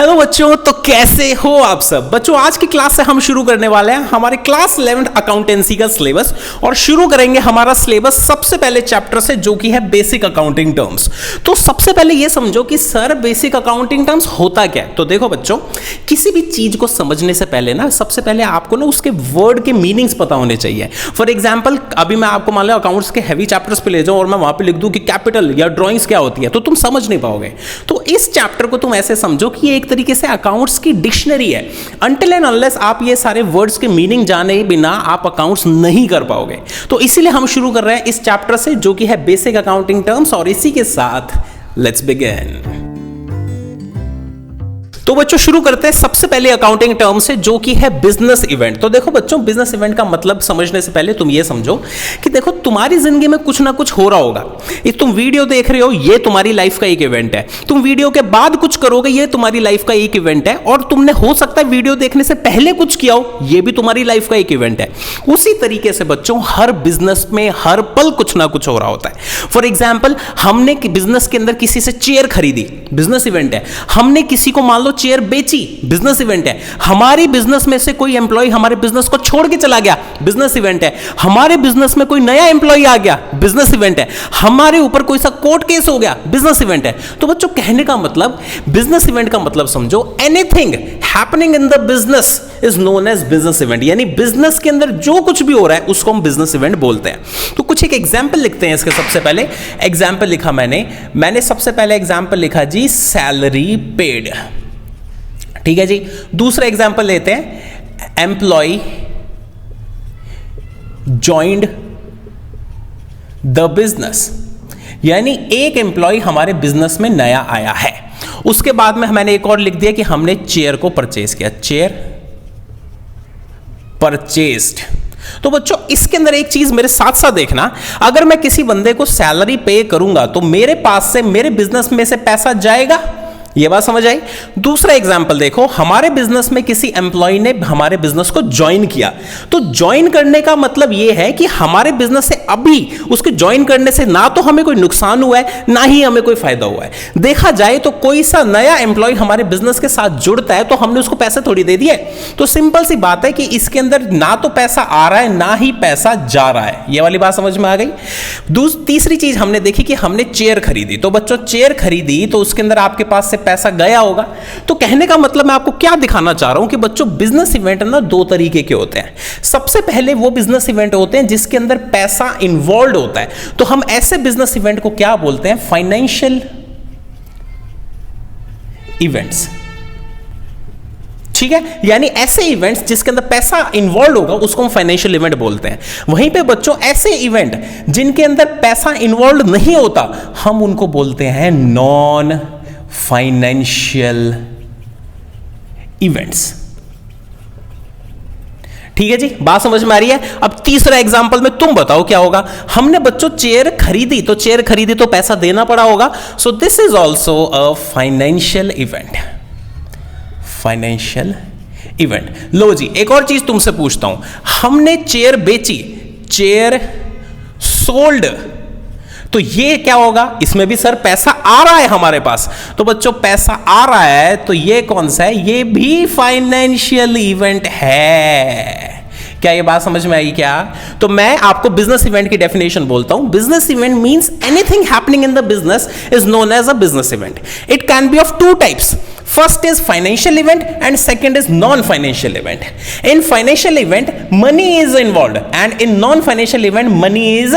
Hello बच्चों, तो कैसे हो आप सब बच्चों। आज की क्लास से हम शुरू करने वाले हैं हमारे क्लास 11th अकाउंटेंसी का सिलेबस और शुरू करेंगे हमारा सिलेबस सबसे पहले चैप्टर से जो कि है बेसिक अकाउंटिंग टर्म्स। तो सबसे पहले ये समझो कि सर बेसिक अकाउंटिंग टर्म्स होता क्या है। तो देखो बच्चों, किसी भी चीज को समझने से पहले ना सबसे पहले आपको ना उसके वर्ड के मीनिंग्स पता होने चाहिए। फॉर एग्जाम्पल, अभी मैं आपको मान लो अकाउंट्स के हैवी चैप्टर्स पे ले जाऊं और मैं वहां पे लिख दूं कि कैपिटल या ड्राइंग्स क्या होती है, तो तुम समझ नहीं पाओगे। तो इस चैप्टर को तुम ऐसे समझो कि ये एक तरीके से अकाउंट्स की डिक्शनरी है। अनटिल एंड अनलेस आप ये सारे वर्ड्स के मीनिंग जाने बिना आप अकाउंट्स नहीं कर पाओगे। तो इसीलिए हम शुरू कर रहे हैं इस चैप्टर से जो कि है बेसिक अकाउंटिंग टर्म्स, और इसी के साथ लेट्स बिगिन। तो बच्चों शुरू करते हैं सबसे पहले अकाउंटिंग टर्म से जो कि है बिजनेस इवेंट। तो देखो बच्चों, बिजनेस इवेंट का मतलब समझने से पहले तुम ये समझो कि देखो तुम्हारी जिंदगी में कुछ ना कुछ हो रहा होगा। ये तुम वीडियो देख रहे हो, ये तुम्हारी लाइफ का एक इवेंट है। तुम वीडियो के बाद कुछ करोगे, ये तुम्हारी लाइफ का एक इवेंट है। और तुमने हो सकता है वीडियो देखने से पहले कुछ किया हो, ये भी तुम्हारी लाइफ का एक इवेंट है। उसी तरीके से बच्चों हर बिजनेस में हर पल कुछ ना कुछ हो रहा होता है। फॉर एग्जाम्पल, हमने बिजनेस के अंदर किसी से चेयर खरीदी, बिजनेस इवेंट है। हमने किसी को मान लो चेयर बेची, बिजनेस इवेंट है। हमारी बिजनेस में से कोई एम्प्लॉय हमारे बिजनेस को छोड़ के चला गया, बिजनेस इवेंट है। हमारे बिजनेस में कोई नया एम्प्लॉय आ गया, बिजनेस इवेंट है। हमारे ऊपर कोई सा कोर्ट केस हो गया, बिजनेस इवेंट है। तो बच्चों कहने का मतलब, बिजनेस इवेंट का मतलब समझो, anything happening in the business is known as business event. यानी बिजनेस के अंदर जो कुछ भी हो रहा है उसको हम बिजनेस इवेंट बोलते हैं। तो कुछ एक एग्जाम्पल लिखते हैं इसके। सबसे पहले एग्जाम्पल लिखा मैंने सबसे पहले एग्जाम्पल लिखा जी सैलरी पेड, ठीक है जी। दूसरा एग्जाम्पल लेते हैं, एम्प्लॉय जॉइंड द बिजनेस। यानी एक एम्प्लॉय हमारे बिजनेस में नया आया है। उसके बाद में मैंने एक और लिख दिया कि हमने चेयर को परचेज किया, चेयर परचेज्ड। तो बच्चों इसके अंदर एक चीज मेरे साथ साथ देखना, अगर मैं किसी बंदे को सैलरी पे करूंगा तो मेरे पास से मेरे बिजनेस में से पैसा जाएगा। ये बात समझ आई। दूसरा एग्जांपल देखो, हमारे बिजनेस में किसी एम्प्लॉय ने हमारे बिजनेस को ज्वाइन किया। तो ज्वाइन करने का मतलब यह है कि हमारे बिजनेस से अभी उसको ज्वाइन करने से ना तो हमें कोई नुकसान हुआ है ना ही हमें कोई फायदा हुआ है। देखा जाए तो कोई सा नया एम्प्लॉय हमारे बिजनेस के साथ जुड़ता है तो हमने उसको पैसे थोड़ी दे दिए। तो सिंपल सी बात है कि इसके अंदर ना तो पैसा आ रहा है ना ही पैसा जा रहा है। ये वाली बात समझ में आ गई। तीसरी चीज हमने देखी कि हमने चेयर खरीदी। तो बच्चों चेयर खरीदी तो उसके अंदर आपके पास से पैसा गया होगा। तो कहने का मतलब मैं आपको क्या दिखाना चाह रहा हूं कि बच्चों बिजनेस इवेंट ना दो तरीके के होते हैं। सबसे पहले वो बिजनेस इवेंट होते हैं जिसके अंदर पैसा इन्वॉल्व होता है। तो हम ऐसे बिजनेस इवेंट को क्या बोलते हैं? फाइनेंशियल इवेंट्स, ठीक है। यानी ऐसे इवेंट्स जिसके अंदर पैसा इन्वॉल्व होगा उसको हम फाइनेंशियल इवेंट बोलते हैं। वहीं पे बच्चों ऐसे इवेंट जिनके अंदर पैसा इन्वॉल्व नहीं होता हम उनको बोलते हैं नॉन फाइनेंशियल इवेंट्स। ठीक है जी, बात समझ में आ रही है। अब तीसरा एग्जांपल में तुम बताओ क्या होगा। हमने बच्चों चेयर खरीदी, तो चेयर खरीदी तो पैसा देना पड़ा होगा। So this is also a financial event, financial event. लो जी, एक और चीज तुमसे पूछता हूं, हमने चेयर बेची, चेयर सोल्ड, तो ये क्या होगा? इसमें भी सर पैसा आ रहा है हमारे पास। तो बच्चों पैसा आ रहा है तो ये कौन सा है? ये भी फाइनेंशियल इवेंट है। क्या ये बात समझ में आई क्या? तो मैं आपको बिजनेस इवेंट की डेफिनेशन बोलता हूं। Business event means anything happening in the business is known as a business event. It can be of two types. First is financial event and second is non-financial event. In financial event, money is involved and in non-financial event, money is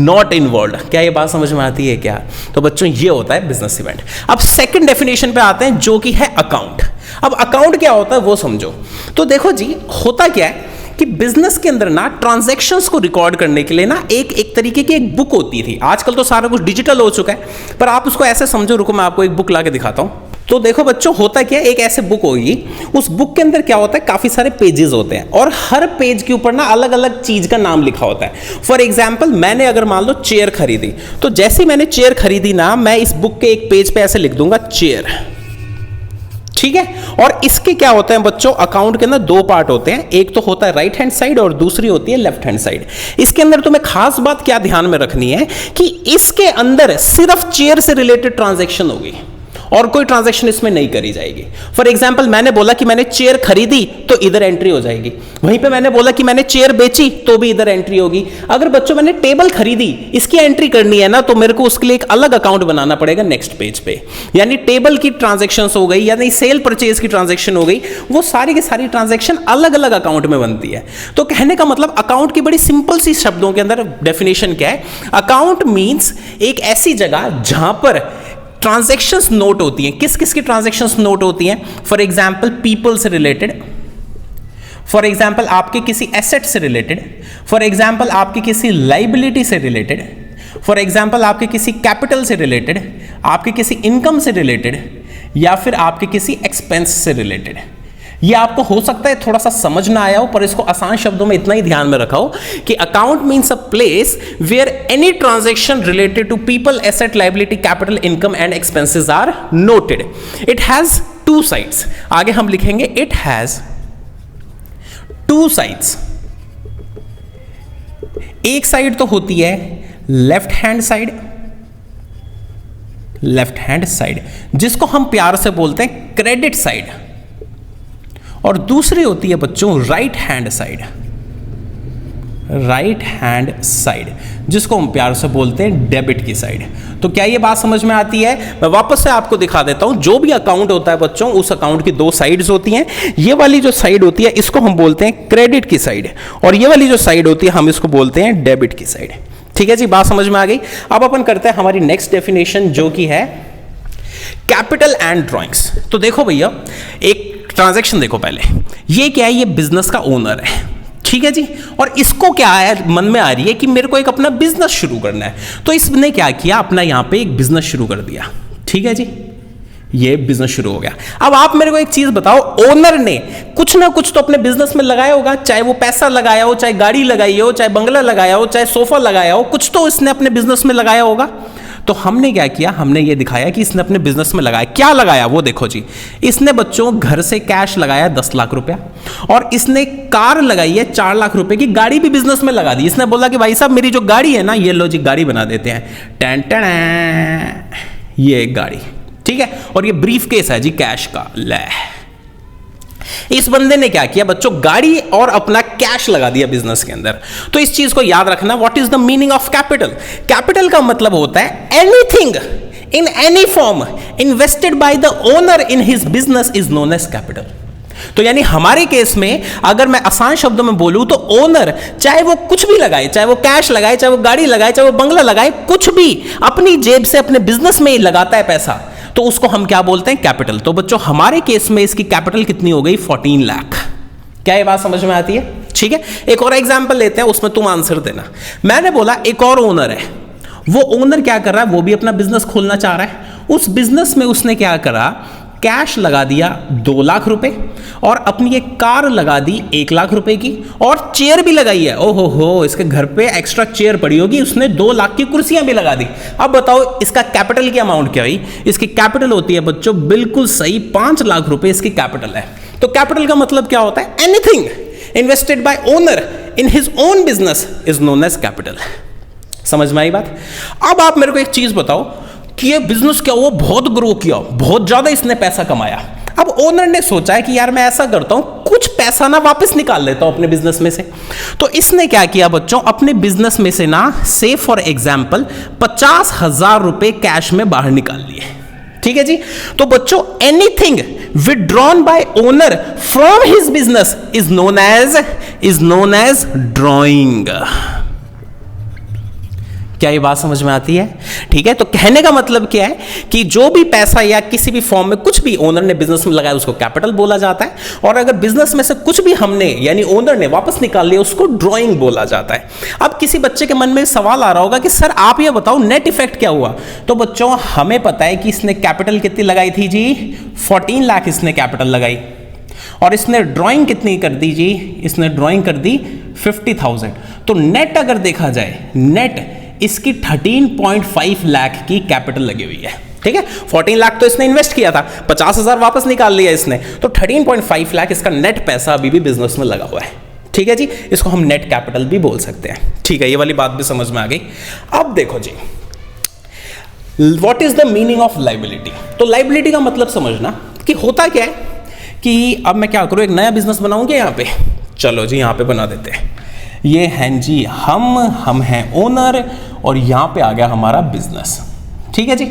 not involved. क्या ये बात समझ में आती है क्या? तो बच्चों ये होता है बिजनेस इवेंट। अब सेकंड डेफिनेशन पे आते हैं जो कि है अकाउंट। अब अकाउंट क्या होता है वो समझो। तो देखो जी, होता क्या है कि बिजनेस के अंदर ना ट्रांजैक्शंस को रिकॉर्ड करने के लिए ना एक तरीके की एक बुक होती थी। आजकल तो सारा कुछ डिजिटल हो चुका है, पर आप उसको ऐसे समझो। रुको मैं आपको एक बुक लाके दिखाता हूं। तो देखो बच्चों, होता क्या है, एक ऐसे बुक होगी, उस बुक के अंदर क्या होता है, काफी सारे पेजेस होते हैं और हर पेज के ऊपर ना अलग अलग चीज का नाम लिखा होता है। फॉर एग्जाम्पल, मैंने अगर मान लो चेयर खरीदी, तो जैसे मैंने चेयर खरीदी ना, मैं इस बुक के एक पेज पे ऐसे लिख दूंगा चेयर, ठीक है। और इसके क्या होते हैं बच्चों, अकाउंट के अंदर दो पार्ट होते हैं, एक तो होता है राइट हैंड साइड और दूसरी होती है लेफ्ट हैंड साइड। इसके अंदर तुम्हें खास बात क्या ध्यान में रखनी है कि इसके अंदर सिर्फ चेयर से रिलेटेड ट्रांजैक्शन होगी और कोई ट्रांजैक्शन इसमें नहीं करी जाएगी। फॉर एग्जाम्पल मैंने बोला कि मैंने चेयर खरीदी तो इधर एंट्री हो जाएगी, वहीं पे मैंने बोला कि मैंने चेयर बेची तो भी इधर एंट्री होगी। अगर बच्चों मैंने टेबल खरीदी, इसकी एंट्री करनी है ना, तो मेरे को उसके लिए एक अलग अकाउंट बनाना पड़ेगा नेक्स्ट पेज पे। यानी टेबल की ट्रांजैक्शन हो गई, यानी सेल परचेज की ट्रांजैक्शन हो गई, वो सारी की सारी ट्रांजैक्शन अलग अलग अकाउंट में बनती है। तो कहने का मतलब अकाउंट की बड़ी सिंपल सी शब्दों के अंदर डेफिनेशन क्या है, अकाउंट मींस एक ऐसी जगह जहां पर ट्रांजैक्शंस नोट होती हैं। किस किस की ट्रांजैक्शंस नोट होती हैं? फॉर एग्जांपल पीपल से रिलेटेड, फॉर एग्जांपल आपके किसी एसेट से रिलेटेड, फॉर एग्जांपल आपकी किसी लाइबिलिटी से रिलेटेड, फॉर एग्जांपल आपके किसी कैपिटल से रिलेटेड, आपके किसी इनकम से रिलेटेड, या फिर आपके किसी एक्सपेंस से रिलेटेड। ये आपको हो सकता है थोड़ा सा समझ ना आया हो, पर इसको आसान शब्दों में इतना ही ध्यान में रखा हो कि account means a place where any transaction related to people, asset, liability, capital, income and expenses are noted. It has two sides. आगे हम लिखेंगे इट हैज टू साइड्स। एक साइड तो होती है left hand side, left hand side जिसको हम प्यार से बोलते हैं क्रेडिट साइड, और दूसरी होती है बच्चों right hand side, right hand side जिसको हम प्यार से बोलते हैं डेबिट की साइड। तो क्या ये बात समझ में आती है? मैं वापस से आपको दिखा देता हूं। जो भी अकाउंट होता है बच्चों, उस अकाउंट की दो साइड्स होती हैं। ये वाली जो साइड होती है इसको हम बोलते हैं क्रेडिट की साइड, और ये वाली जो साइड होती है हम इसको बोलते हैं डेबिट की साइड। ठीक है जी, बात समझ में आ गई। अब अपन करते हैं हमारी नेक्स्ट डेफिनेशन जो कि है कैपिटल एंड ड्रॉइंग्स। तो देखो भैया, एक ट्रांजैक्शन देखो पहले, ये क्या है? ये बिजनेस का ओनर है, ठीक है जी, और इसको क्या है मन में आ रही है कि मेरे को एक अपना बिजनेस शुरू करना है। तो इसने क्या किया, अपना यहां पे एक बिजनेस शुरू कर दिया। ठीक है जी, ये बिजनेस शुरू हो गया। अब आप मेरे को एक चीज बताओ, ओनर ने कुछ ना कुछ तो अपने बिजनेस में लगाया होगा, चाहे वो पैसा लगाया हो, चाहे गाड़ी लगाई हो, चाहे बंगला लगाया हो, चाहे सोफा लगाया हो, कुछ तो इसने अपने बिजनेस में लगाया होगा। तो हमने क्या किया, हमने ये दिखाया कि इसने अपने बिजनेस में लगाया। क्या लगाया वो देखो जी, इसने बच्चों घर से कैश लगाया 10 लाख रुपया, और इसने कार लगाई है 4 लाख रुपए की, गाड़ी भी बिजनेस में लगा दी। इसने बोला कि भाई साहब मेरी जो गाड़ी है ना, ये लो जी गाड़ी बना देते हैं, टन टन, ये एक गाड़ी, ठीक है, और ये ब्रीफ केस है जी कैश का। ले, इस बंदे ने क्या किया बच्चों, गाड़ी और अपना कैश लगा दिया बिजनेस के अंदर। तो इस चीज को याद रखना, what is the meaning of capital? Capital का मतलब होता है anything in any form invested by the owner in his business is known as capital. तो यानी हमारे केस में अगर मैं आसान शब्दों में बोलूं तो ओनर चाहे वो कुछ भी लगाए, चाहे वो कैश लगाए, चाहे वो गाड़ी लगाए, चाहे वो बंगला लगाए, कुछ भी अपनी जेब से अपने बिजनेस में लगाता है पैसा, तो उसको हम क्या बोलते हैं, कैपिटल। तो बच्चों हमारे केस में इसकी कैपिटल कितनी हो गई, 14 लाख। क्या ये बात समझ में आती है? ठीक है, एक और एग्जांपल लेते हैं, उसमें तुम आंसर देना। मैंने बोला एक और ओनर है, वो ओनर क्या कर रहा है, वो भी अपना बिजनेस खोलना चाह रहा है। उस बिजनेस में उसने क्या करा, कैश लगा दिया 2 लाख रुपए, और अपनी एक कार लगा दी 1 लाख रुपए की, और चेयर भी लगाई है। ओहो हो, इसके घर पे एक्स्ट्रा चेयर पड़ी होगी, उसने 2 लाख की कुर्सियां भी लगा दी। अब बताओ इसका कैपिटल की अमाउंट क्या हुई? इसकी कैपिटल होती है बच्चों बिल्कुल सही 5 लाख रुपए इसकी कैपिटल है। तो कैपिटल का मतलब क्या होता है, anything invested by owner in his own business is known as capital. समझ में आई बात? अब आप मेरे को एक चीज बताओ कि ये बिजनेस क्या हुआ, बहुत ग्रो किया, बहुत ज्यादा इसने पैसा कमाया। अब ओनर ने सोचा है कि यार मैं ऐसा करता हूं, कुछ पैसा ना वापस निकाल लेता हूं अपने बिजनेस में से। तो इसने क्या किया बच्चों, अपने बिजनेस में से ना से फॉर एग्जाम्पल 50,000 रुपए कैश में बाहर निकाल लिए। ठीक है जी, तो बच्चों anything withdrawn by owner from his business is known as drawing. क्या ये बात समझ में आती है? ठीक है, तो कहने का मतलब क्या है कि जो भी पैसा या किसी भी फॉर्म में कुछ भी ओनर ने बिजनेस में लगाया उसको कैपिटल बोला जाता है, और अगर बिजनेस में से कुछ भी हमने यानी ओनर ने वापस निकाल लिया उसको ड्रॉइंग बोला जाता है। अब किसी बच्चे के मन में सवाल आ रहा होगा कि सर आप ये बताओ नेट इफेक्ट क्या हुआ? तो बच्चों हमें पता है कि इसने कैपिटल कितनी लगाई थी जी, 14 लाख इसने कैपिटल लगाई, और इसने ड्राइंग कितनी कर दी जी, इसने ड्राइंग कर दी 50,000। तो नेट अगर देखा जाए, नेट इसकी 13.5 लाख की कैपिटल लगी हुई है। ठीक है, 14 लाख तो इसने इन्वेस्ट किया था, 50,000 वापस निकाल लिया इसने, तो 13.5 लाख इसका नेट पैसा अभी भी बिजनेस में लगा हुआ है। ठीक है जी, इसको हम नेट कैपिटल भी बोल सकते हैं। ठीक है, ये वाली बात भी समझ में आ गई। अब देखो जी, what is the meaning of liability? तो लाइबिलिटी का मतलब समझना कि होता क्या है कि अब मैं क्या करूं, एक नया बिजनेस बनाऊंगे यहां पे, चलो जी यहां पे बना देते हैं। ये हैं जी हम हैं ओनर और यहां पे आ गया हमारा बिजनेस, ठीक है जी।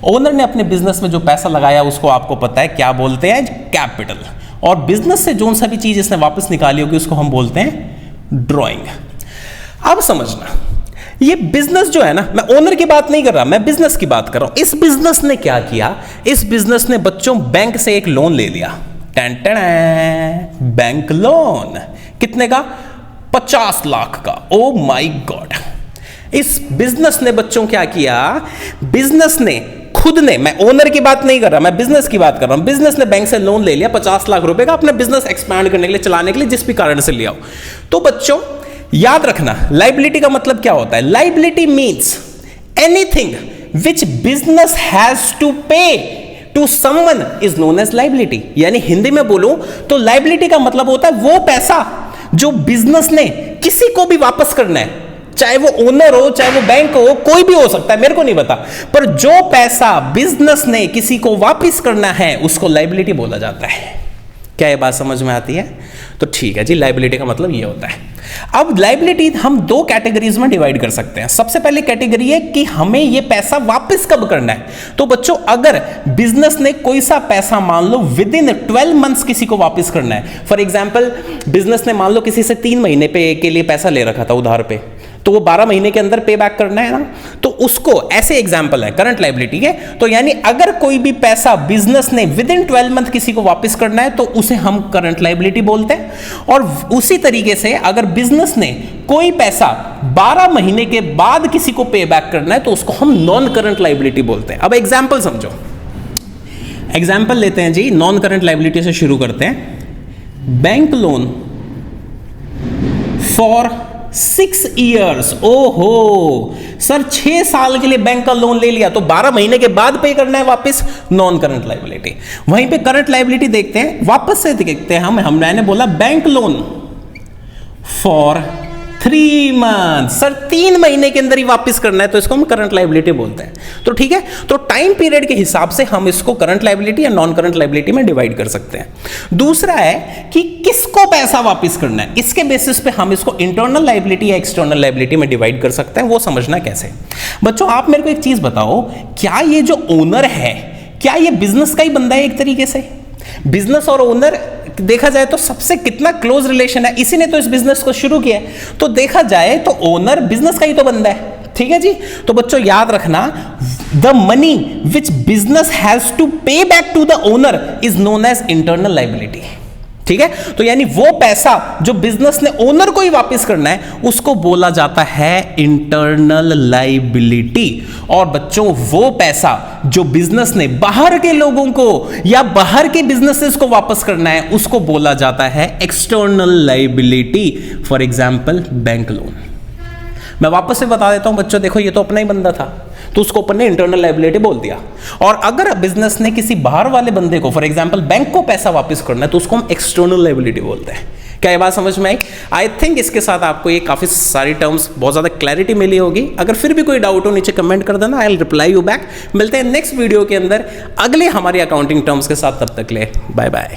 ओनर ने अपने बिजनेस में जो पैसा लगाया उसको आपको पता है क्या बोलते हैं, कैपिटल। और बिजनेस से जो सा भी चीज इसने वापस निकाली होगी उसको हम बोलते हैं ड्रॉइंग। अब समझना, ये बिजनेस जो है ना, मैं ओनर की बात नहीं कर रहा, मैं बिजनेस की बात कर रहा हूं। इस बिजनेस ने क्या किया, इस बिजनेस ने बच्चों बैंक से एक लोन ले लिया, बैंक लोन, कितने का, 50 लाख का। ओ माय गॉड, इस बिजनेस ने बच्चों क्या किया, बिजनेस ने खुद ने, मैं ओनर की बात नहीं कर रहा, मैं बिजनेस की बात कर रहा हूं। बिजनेस ने बैंक से लोन ले लिया 50 लाख रुपए का, अपना बिजनेस एक्सपैंड करने के लिए, चलाने के लिए, जिस भी कारण से लिया हो। तो बच्चों याद रखना, लाइबिलिटी का मतलब क्या होता है, liability means anything which business has to pay to someone is known as liability. यानी हिंदी में बोलूं तो लाइबिलिटी का मतलब होता है वो पैसा जो बिजनेस ने किसी को भी वापस करना है, चाहे वो ओनर हो, चाहे वो बैंक हो, कोई भी हो सकता है, मेरे को नहीं पता, पर जो पैसा बिजनेस ने किसी को वापस करना है उसको लाइबिलिटी बोला जाता है। क्या ये बात समझ में आती है? तो ठीक है जी, लाइबिलिटी का मतलब ये होता है। अब लाइबिलिटी हम दो कैटेगरीज में डिवाइड कर सकते हैं। सबसे पहले कैटेगरी है कि हमें ये पैसा वापस कब करना है। तो बच्चों अगर बिजनेस ने कोई सा पैसा मान लो विद इन 12 मंथ्स किसी को वापस करना है, फॉर एग्जांपल बिजनेस ने मान लो किसी से 3 महीने पे के लिए पैसा ले रखा था उधार पे, तो वो 12 महीने के अंदर पे बैक करना है ना, तो उसको, ऐसे एग्जांपल है करंट लायबिलिटी के। तो यानी अगर कोई भी पैसा बिजनेस ने विद इन 12 मंथ किसी को वापस करना है तो उसे हम करंट लायबिलिटी बोलते हैं। और उसी तरीके से अगर बिजनेस ने कोई पैसा 12 महीने के बाद किसी को पे बैक करना है तो उसको हम नॉन करंट लायबिलिटी बोलते हैं। अब एग्जांपल समझो, एग्जांपल लेते हैं जी, नॉन करंट लायबिलिटी से शुरू करते हैं। Bank loan for 6 years. ओहो सर, 6 साल के लिए बैंक का लोन ले लिया तो 12 महीने के बाद पे करना है वापस, नॉन करंट लायबिलिटी। वहीं पे करंट लायबिलिटी देखते हैं, वापस से देखते हैं हम मैंने बोला bank loan for 3 month, sir 3 महीने के अंदर ही वापस करना है तो इसको हम करंट लायबिलिटी बोलते हैं। तो ठीक है, तो टाइम पीरियड के हिसाब से हम इसको करंट लायबिलिटी या नॉन करंट लायबिलिटी में डिवाइड कर सकते हैं। दूसरा है कि किसको पैसा वापस करना है, इसके बेसिस पे हम इसको इंटरनल लायबिलिटी या एक्सटर्नल लायबिलिटी में डिवाइड कर सकते हैं। वो समझना कैसे, बच्चों आप मेरे को एक चीज बताओ, क्या ये जो ओनर है क्या ये बिजनेस का ही बंदा है? एक तरीके से बिजनेस और ओनर देखा जाए तो सबसे कितना क्लोज रिलेशन है, इसी ने तो इस बिजनेस को शुरू किया है, तो देखा जाए तो ओनर बिजनेस का ही तो बंदा है। ठीक है जी, तो बच्चों याद रखना, the money which business has to pay back to the owner is known as internal liability. ठीक है, तो यानी वो पैसा जो बिजनेस ने ओनर को ही वापस करना है उसको बोला जाता है इंटरनल लायबिलिटी। और बच्चों वो पैसा जो बिजनेस ने बाहर के लोगों को या बाहर के बिजनेसेस को वापस करना है उसको बोला जाता है external liability. For example bank loan. मैं वापस से बता देता हूं बच्चों, देखो ये तो अपना ही बंदा था तो उसको अपन ने इंटरनल लायबिलिटी बोल दिया। और अगर बिजनेस ने किसी बाहर वाले बंदे को, फॉर एग्जांपल बैंक को पैसा वापस करना है तो उसको हम एक्सटर्नल लायबिलिटी बोलते हैं। क्या ये बात समझ में आई? आई थिंक इसके साथ आपको ये काफी सारी टर्म्स बहुत ज्यादा क्लैरिटी मिली होगी। अगर फिर भी कोई डाउट हो नीचे कमेंट कर देना, I will reply you back. मिलते हैं नेक्स्ट वीडियो के अंदर अगले हमारी अकाउंटिंग टर्म्स के साथ, तब तक ले बाय बाय।